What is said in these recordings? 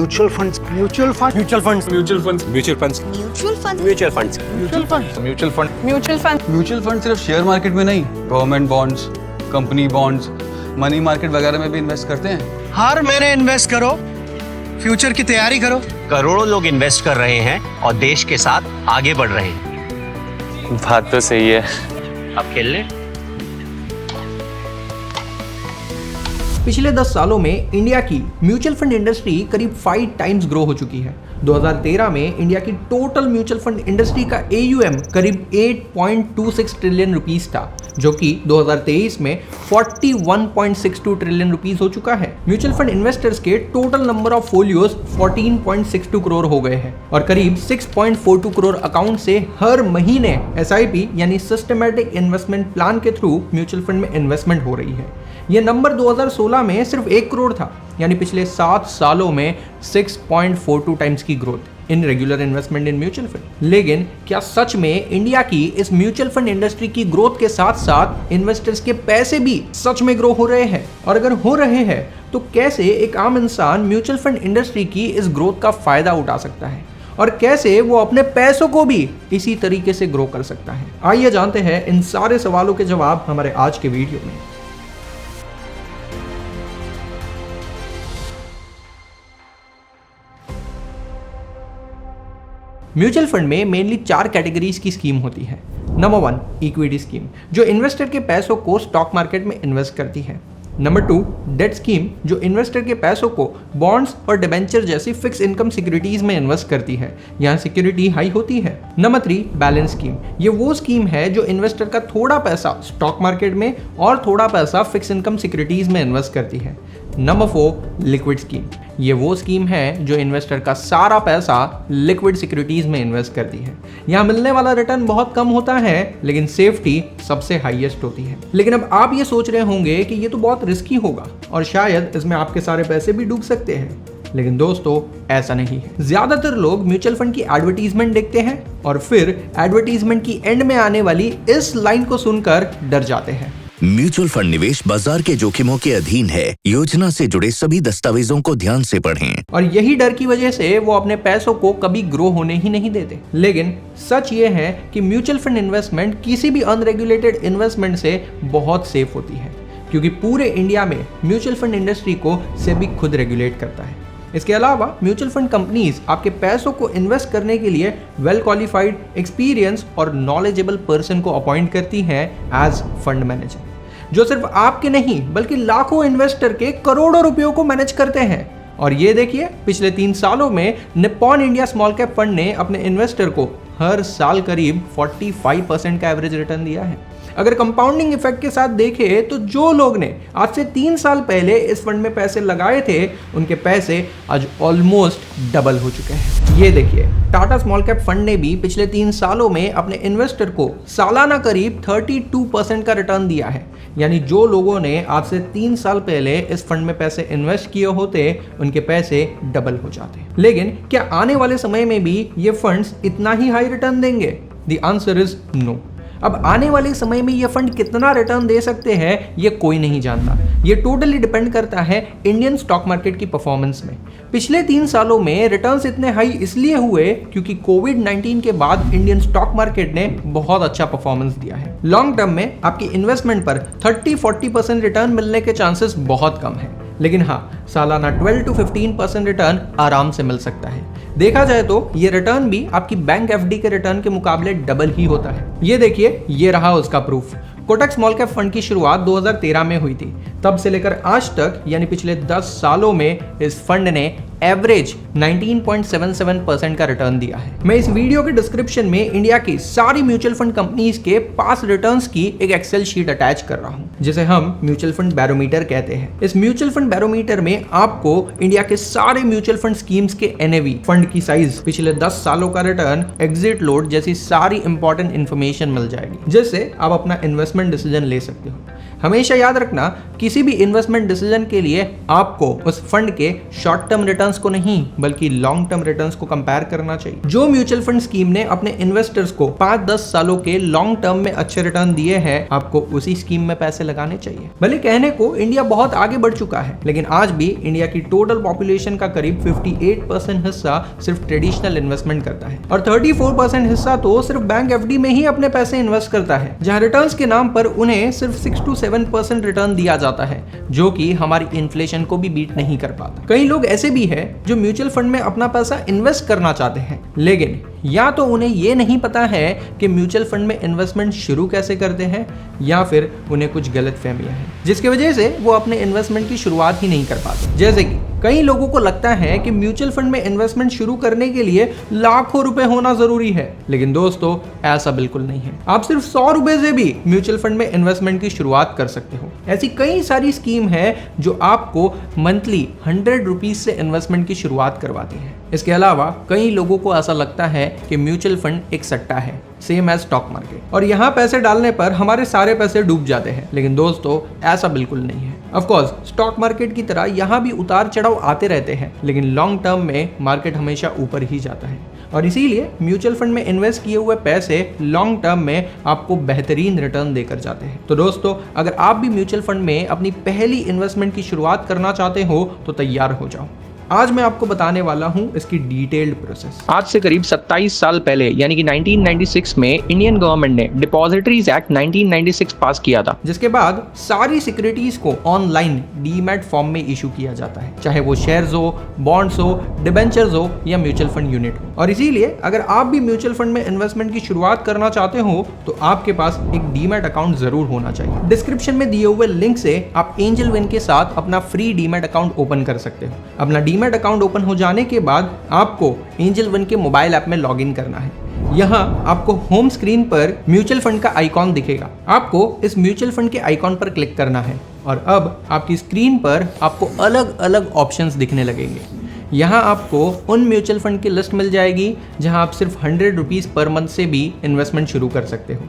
Mutual funds, mutual fund, mutual funds, mutual funds, mutual funds, mutual funds, mutual funds, mutual funds, mutual fund, mutual fund. Mutual fund सिर्फ share market में नहीं, government bonds, company bonds, money market वगैरह में भी invest करते हैं। हर महीने invest करो, फ्यूचर की तैयारी करो। करोड़ों लोग इन्वेस्ट कर रहे हैं और देश के साथ आगे बढ़ रहे हैं। बात तो सही है। अब खेल ले। पिछले 10 सालों में इंडिया की म्यूचुअल फंड इंडस्ट्री करीब 5 टाइम्स ग्रो हो चुकी है। 2013 में इंडिया की टोटल म्यूचुअल फंड इंडस्ट्री का AUM करीब 8.26 ट्रिलियन रुपीस था, जो कि 2023 में 41.62 ट्रिलियन रुपीस हो चुका है। म्यूचुअल फंड इन्वेस्टर्स के total number of folios 14.62 crore हो गए हैं और करीब 6.42 करोड़ अकाउंट से हर महीने SIP यानी सिस्टमैटिक इन्वेस्टमेंट प्लान के थ्रू म्यूचुअल फंड में इन्वेस्टमेंट हो रही है। यह नंबर 2016 में सिर्फ 1 करोड़ था, यानी पिछले 7 सालों में 6.42 टाइम्स की growth in regular investment in mutual fund. लेकिन क्या सच में इंडिया की इस म्यूचुअल फंड इंडस्ट्री की ग्रोथ के साथ साथ इन्वेस्टर्स के पैसे भी सच में ग्रो हो रहे हैं? और अगर हो रहे हैं तो कैसे एक आम इंसान म्यूचुअल फंड इंडस्ट्री की इस ग्रोथ का फायदा उठा सकता है और कैसे वो अपने पैसों को भी इसी तरीके से ग्रो कर सकता है? आइए जानते हैं इन सारे सवालों के जवाब हमारे आज के वीडियो में। म्यूचुअल फंड में मेनली 4 कैटेगरीज की स्कीम होती है। नंबर 1 इक्विटी स्कीम, जो इन्वेस्टर के पैसों को स्टॉक मार्केट में इन्वेस्ट करती है। नंबर 2 डेट स्कीम, जो इन्वेस्टर के पैसों को बॉन्ड्स और डिबेंचर जैसी फिक्स इनकम सिक्योरिटीज में इन्वेस्ट करती है, यहाँ सिक्योरिटी हाई होती है। नंबर 3 बैलेंस स्कीम, ये वो स्कीम है जो इन्वेस्टर का थोड़ा पैसा स्टॉक मार्केट में और थोड़ा पैसा फिक्स इनकम सिक्योरिटीज में इन्वेस्ट करती है। नंबर 4 लिक्विड स्कीम, ये वो स्कीम है जो इन्वेस्टर का सारा पैसा लिक्विड सिक्योरिटीज में इन्वेस्ट करती है। यहाँ मिलने वाला रिटर्न बहुत कम होता है, लेकिन सेफ्टी सबसे हाईएस्ट होती है। लेकिन अब आप ये सोच रहे होंगे कि ये तो बहुत रिस्की होगा और शायद इसमें आपके सारे पैसे भी डूब सकते हैं। लेकिन दोस्तों, ऐसा नहीं है। ज्यादातर लोग म्यूचुअल फंड की एडवर्टीजमेंट देखते हैं और फिर एडवर्टीजमेंट की एंड में आने वाली इस लाइन को सुनकर डर जाते हैं। म्यूचुअल फंड निवेश बाजार के जोखिमों के अधीन है। योजना से जुड़े सभी दस्तावेजों को ध्यान से पढ़ें। और यही डर की वजह से वो अपने पैसों को कभी ग्रो होने ही नहीं देते। लेकिन सच ये है कि म्यूचुअल फंड इन्वेस्टमेंट किसी भी अनरेगुलेटेड इन्वेस्टमेंट से बहुत सेफ होती है, क्योंकि पूरे इंडिया में म्यूचुअल फंड इंडस्ट्री को सेबी खुद रेगुलेट करता है। इसके अलावा म्यूचुअल फंड कंपनीज आपके पैसों को इन्वेस्ट करने के लिए वेल क्वालिफाइड, एक्सपीरियंस और नॉलेजेबल पर्सन को अपॉइंट करती हैं एज फंड मैनेजर, जो सिर्फ आपके नहीं बल्कि लाखों इन्वेस्टर के करोड़ों रुपयों को मैनेज करते हैं। और ये देखिए, पिछले 3 सालों में Nippon India small cap fund ने अपने इन्वेस्टर को हर साल करीब 45% का एवरेज रिटर्न दिया है। अगर कंपाउंडिंग इफेक्ट के साथ देखें तो जो लोग ने आज से 3 साल पहले इस फंड में पैसे लगाए थे, उनके पैसे आज ऑलमोस्ट डबल हो चुके हैं। ये देखिए, टाटा स्मॉल कैप फंड ने भी पिछले 3 सालों में अपने इन्वेस्टर को सालाना करीब 32% का रिटर्न दिया है। यानी जो लोगों ने आज से 3 साल पहले इस फंड में पैसे इन्वेस्ट किए होते, उनके पैसे डबल हो जाते। लेकिन क्या आने वाले समय में भी ये फंड्स इतना ही हाई रिटर्न देंगे? The answer is no. अब आने वाले समय में ये फंड कितना रिटर्न दे सकते हैं, ये कोई नहीं जानता। ये टोटली डिपेंड करता है इंडियन स्टॉक मार्केट की परफॉर्मेंस में। पिछले 3 सालों में रिटर्न्स इतने हाई इसलिए हुए क्योंकि कोविड-19 के बाद इंडियन स्टॉक मार्केट ने बहुत अच्छा परफॉर्मेंस दिया है। लॉन्ग टर्म में आपकी इन्वेस्टमेंट पर 30-40% रिटर्न मिलने के चांसेस बहुत कम है, लेकिन हाँ, सालाना 12 to 15% रिटर्न आराम से मिल सकता है। देखा जाए तो ये रिटर्न भी आपकी बैंक FD के रिटर्न के मुकाबले डबल ही होता है। ये देखिए, ये रहा उसका proof. Kotak small cap fund की शुरुआत 2013 में हुई थी। तब से लेकर आज तक यानी पिछले 10 सालों में इस फंड ने एवरेज 19.77% का रिटर्न दिया है। मैं इस वीडियो के डिस्क्रिप्शन में इंडिया की सारी म्यूचुअल फंड कंपनीज के पास रिटर्न्स की एक एक्सेल शीट अटैच कर रहा हूं, जिसे हम म्यूचुअल फंड बैरोमीटर कहते हैं। इस म्यूचुअल फंड बैरोमीटर में आपको इंडिया के सारे म्यूचुअल फंड स्कीम्स के NAV, फंड की साइज, पिछले 10 सालों का रिटर्न, एग्जिट लोड जैसी सारी इंपॉर्टेंट इंफॉर्मेशन मिल जाएगी, जिससे आप अपना इन्वेस्टमेंट डिसीजन ले सकते हो। हमेशा याद रखना, किसी भी इन्वेस्टमेंट डिसीजन के लिए आपको उस फंड के शॉर्ट टर्म रिटर्न्स को नहीं बल्कि लॉन्ग टर्म रिटर्न्स को कंपेयर करना चाहिए। जो म्यूचुअल फंड स्कीम ने अपने इन्वेस्टर्स को 5-10 सालों के लॉन्ग टर्म में अच्छे रिटर्न दिए हैं, आपको उसी स्कीम में पैसे लगाने चाहिए। भले कहने को इंडिया बहुत आगे बढ़ चुका है, लेकिन आज भी इंडिया की टोटल पॉपुलेशन का करीब 58% हिस्सा सिर्फ ट्रेडिशनल इन्वेस्टमेंट करता है और 34% हिस्सा तो सिर्फ बैंक एफडी में ही अपने पैसे इन्वेस्ट करता है, जहां रिटर्न्स के नाम पर उन्हें सिर्फ 6-7% रिटर्न दिया जाता है, जो कि हमारी इन्फ्लेशन को भी बीट नहीं कर पाता। कई लोग ऐसे भी हैं जो म्यूचुअल फंड में अपना पैसा इन्वेस्ट करना चाहते हैं, लेकिन या तो उन्हें यह नहीं पता है कि म्यूचुअल फंड में इन्वेस्टमेंट शुरू कैसे करते हैं, या फिर उन्हें कुछ गलतफहमियां हैं जिसकी वजह से वो अपने इन्वेस्टमेंट की शुरुआत ही नहीं कर पाते। जैसे कि कई लोगों को लगता है कि म्यूचुअल फंड में इन्वेस्टमेंट शुरू करने के लिए लाखों रुपए होना जरूरी है, लेकिन दोस्तों ऐसा बिल्कुल नहीं है। आप सिर्फ 100 रुपए से भी म्यूचुअल फंड में इन्वेस्टमेंट की शुरुआत कर सकते हो। ऐसी कई सारी स्कीम है जो आपको मंथली 100 रुपीज से इन्वेस्टमेंट की शुरुआत करवाती है। इसके अलावा कई लोगों को ऐसा लगता है कि म्यूचुअल फंड एक सट्टा है, सेम एज स्टॉक मार्केट, और यहाँ पैसे डालने पर हमारे सारे पैसे डूब जाते हैं, लेकिन दोस्तों ऐसा बिल्कुल नहीं है। ऑफ कोर्स स्टॉक मार्केट की तरह यहाँ भी उतार चढ़ाव आते रहते हैं, लेकिन लॉन्ग टर्म में मार्केट हमेशा ऊपर ही जाता है और इसीलिए म्यूचुअल फंड में इन्वेस्ट किए हुए पैसे लॉन्ग टर्म में आपको बेहतरीन रिटर्न देकर जाते हैं। तो दोस्तों, अगर आप भी म्यूचुअल फंड में अपनी पहली इन्वेस्टमेंट की शुरुआत करना चाहते हो तो तैयार हो जाओ। आज मैं आपको बताने वाला हूं इसकी डिटेल्ड प्रोसेस। आज से करीब 27 साल पहले यानी कि 1996 में इंडियन गवर्नमेंट ने डिपॉजिटरीज एक्ट 1996 पास किया था, जिसके बाद सारी सिक्योरिटीज को ऑनलाइन डीमैट फॉर्म में इशू किया जाता है, चाहे वो शेयर्स हो, बॉन्ड्स हो, डिबेंचर्स हो या म्यूचुअल फंड यूनिट हो। और इसीलिए अगर आप भी म्यूचुअल फंड में इन्वेस्टमेंट की शुरुआत करना चाहते हो तो आपके पास एक डीमैट अकाउंट जरूर होना चाहिए। डिस्क्रिप्शन में दिए हुए लिंक से आप एंजल विन के साथ अपना फ्री डीमैट अकाउंट ओपन कर सकते हो। अपना डीमैट अकाउंट ओपन हो जाने के बाद आपको एंजल वन के मोबाइल ऐप में लॉगिन करना है। यहाँ आपको होम स्क्रीन पर म्यूचुअल फंड का आइकॉन दिखेगा। आपको इस म्यूचुअल फंड के आइकॉन पर क्लिक करना है और अब आपकी स्क्रीन पर आपको अलग अलग ऑप्शंस दिखने लगेंगे। यहाँ आपको उन म्यूचुअल फंड की लिस्ट मिल जाएगी जहाँ आप सिर्फ 100 रुपीज़ पर मंथ से भी इन्वेस्टमेंट शुरू कर सकते हो।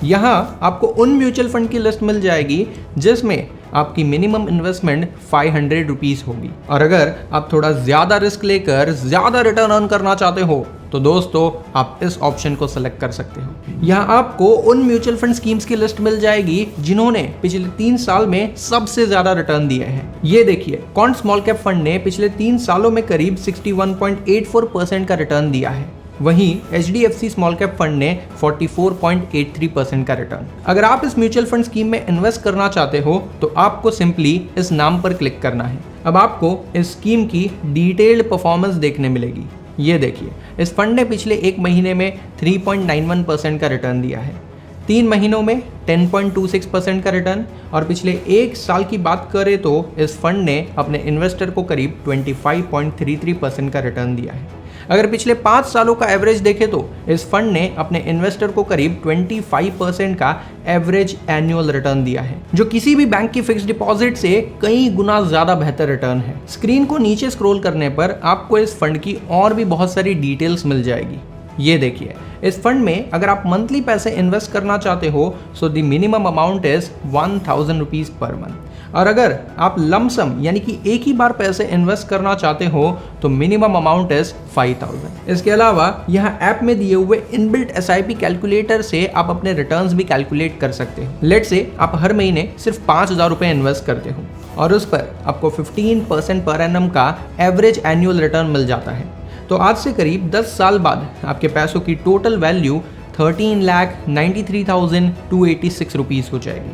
यहाँ आपको उन म्यूचुअल फंड की लिस्ट मिल जाएगी जिसमें आपकी मिनिमम इन्वेस्टमेंट 500 रुपीज़ होगी। और अगर आप थोड़ा ज़्यादा रिस्क लेकर ज़्यादा रिटर्न अर्न करना चाहते हो तो दोस्तों आप इस ऑप्शन को सेलेक्ट कर सकते हो। यहाँ आपको उन म्यूचुअल फंड स्कीम्स की लिस्ट मिल जाएगी जिन्होंने पिछले 3 साल में सबसे ज़्यादा रिटर्न दिए हैं। ये देखिए, क्वांट स्मॉल कैप फंड ने पिछले 3 सालों में करीब 61.84% का रिटर्न दिया है। वहीं HDFC स्मॉल कैप फंड ने 44.83% का रिटर्न। अगर आप इस म्यूचुअल फंड स्कीम में इन्वेस्ट करना चाहते हो तो आपको सिंपली इस नाम पर क्लिक करना है। अब आपको इस स्कीम की डिटेल्ड परफॉर्मेंस देखने मिलेगी। ये देखिए, इस फंड ने पिछले 1 महीने में 3.91% का रिटर्न दिया है, 3 महीनों में 10.26% का रिटर्न, और पिछले 1 साल की बात करें तो इस फंड ने अपने इन्वेस्टर को करीब 25.33% का रिटर्न दिया है। अगर पिछले 5 सालों का एवरेज देखें तो इस फंड ने अपने इन्वेस्टर को करीब 25% का एवरेज एनुअल रिटर्न दिया है, जो किसी भी बैंक की फिक्स्ड डिपॉजिट से कई गुना ज़्यादा बेहतर रिटर्न है। स्क्रीन को नीचे स्क्रॉल करने पर आपको इस फंड की और भी बहुत सारी डिटेल्स मिल जाएगी। ये देखिए, इस फंड में अगर आप मंथली पैसे इन्वेस्ट करना चाहते हो so the minimum amount is 1000 rupees per month, और अगर आप लमसम यानी कि एक ही बार पैसे इन्वेस्ट करना चाहते हो तो मिनिमम अमाउंट इज 5000। इसके अलावा यहाँ ऐप में दिए हुए इनबिल्ट SIP कैलकुलेटर से आप अपने रिटर्न्स भी कैलकुलेट कर सकते हो। लेट्स से आप हर महीने सिर्फ 5000 रुपये इन्वेस्ट करते हो और उस पर आपको 15% पर एनम का एवरेज एनुअल रिटर्न मिल जाता है, तो आज से करीब 10 साल बाद आपके पैसों की टोटल वैल्यू 13,93,286 रुपीज़ हो जाएगी।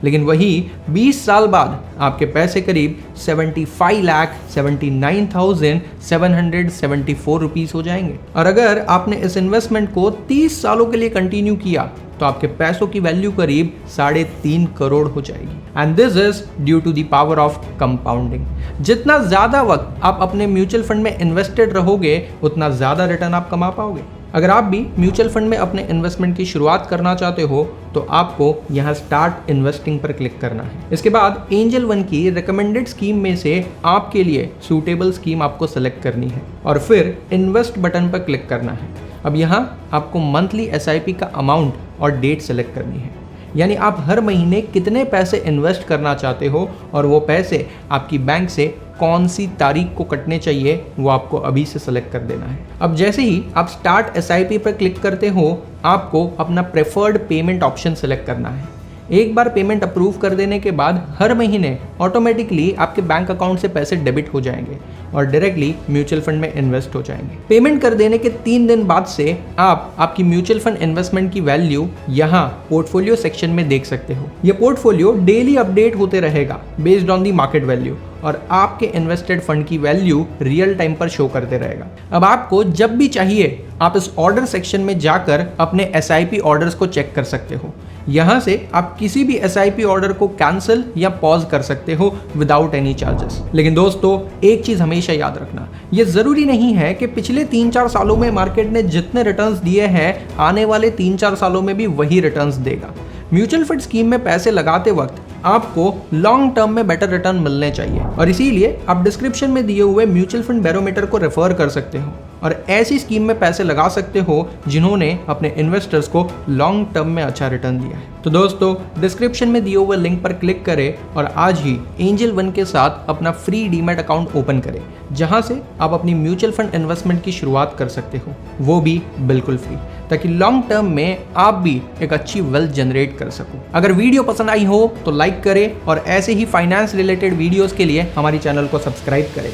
लेकिन वही 20 साल बाद आपके पैसे करीब 75,79,774 रुपीज़ हो जाएंगे। और अगर आपने इस इन्वेस्टमेंट को 30 सालों के लिए कंटिन्यू किया तो आपके पैसों की वैल्यू करीब 3.5 करोड़ हो जाएगी। And this is due to the power of compounding. जितना ज़्यादा वक्त आप अपने म्यूचुअल फंड में इन्वेस्टेड रहोगे उतना ज़्यादा रिटर्न आप कमा पाओगे। अगर आप भी म्यूचुअल फंड में अपने इन्वेस्टमेंट की शुरुआत करना चाहते हो तो आपको यहाँ स्टार्ट इन्वेस्टिंग पर क्लिक करना है। इसके बाद एंजल वन की रिकमेंडेड स्कीम में से आपके लिए सूटेबल स्कीम आपको सेलेक्ट करनी है और फिर इन्वेस्ट बटन पर क्लिक करना है। अब यहाँ आपको मंथली SIP का अमाउंट और डेट सेलेक्ट करनी है। यानी आप हर महीने कितने पैसे इन्वेस्ट करना चाहते हो और वो पैसे आपकी बैंक से कौन सी तारीख को कटने चाहिए वो आपको अभी से सेलेक्ट कर देना है। अब जैसे ही आप स्टार्ट SIP पर क्लिक करते हो, आपको अपना प्रेफर्ड पेमेंट ऑप्शन सेलेक्ट करना है। एक बार पेमेंट अप्रूव कर देने के बाद हर महीने ऑटोमेटिकली आपके बैंक अकाउंट से पैसे डेबिट हो जाएंगे और डायरेक्टली म्यूचुअल फंड में इन्वेस्ट हो जाएंगे। पेमेंट कर देने के 3 दिन बाद से आप आपकी म्यूचुअल फंड इन्वेस्टमेंट की वैल्यू यहाँ पोर्टफोलियो सेक्शन में देख सकते हो। ये पोर्टफोलियो डेली अपडेट होते रहेगा based on the market value और आपके इन्वेस्टेड फंड की वैल्यू रियल टाइम पर शो करते रहेगा। अब आपको जब भी चाहिए आप इस ऑर्डर सेक्शन में जाकर अपने SIP ऑर्डर्स को चेक कर सकते हो। यहाँ से आप किसी भी SIP ऑर्डर को कैंसिल या पॉज कर सकते हो विदाउट एनी चार्जेस। लेकिन दोस्तों एक चीज हमेशा याद रखना, ये जरूरी नहीं है कि पिछले 3-4 सालों में मार्केट ने जितने रिटर्न्स दिए हैं आने वाले 3-4 सालों में भी वही रिटर्न्स देगा। म्यूचुअल फंड स्कीम में पैसे लगाते वक्त आपको लॉन्ग टर्म में बेटर रिटर्न मिलने चाहिए और इसीलिए आप डिस्क्रिप्शन में दिए हुए म्यूचुअल फंड बैरोमीटर को रेफर कर सकते हो और ऐसी स्कीम में पैसे लगा सकते हो जिन्होंने अपने इन्वेस्टर्स को लॉन्ग टर्म में अच्छा रिटर्न दिया है। तो दोस्तों डिस्क्रिप्शन में दिए हुए लिंक पर क्लिक करें और आज ही एंजल वन के साथ अपना फ्री डीमैट अकाउंट ओपन करें, जहां से आप अपनी म्यूचुअल फंड इन्वेस्टमेंट की शुरुआत कर सकते हो, वो भी बिल्कुल फ्री, ताकि लॉन्ग टर्म में आप भी एक अच्छी वेल्थ जनरेट कर सको। अगर वीडियो पसंद आई हो तो लाइक करें और ऐसे ही फाइनेंस रिलेटेड वीडियोस के लिए हमारी चैनल को सब्सक्राइब करें।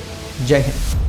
जय हिंद।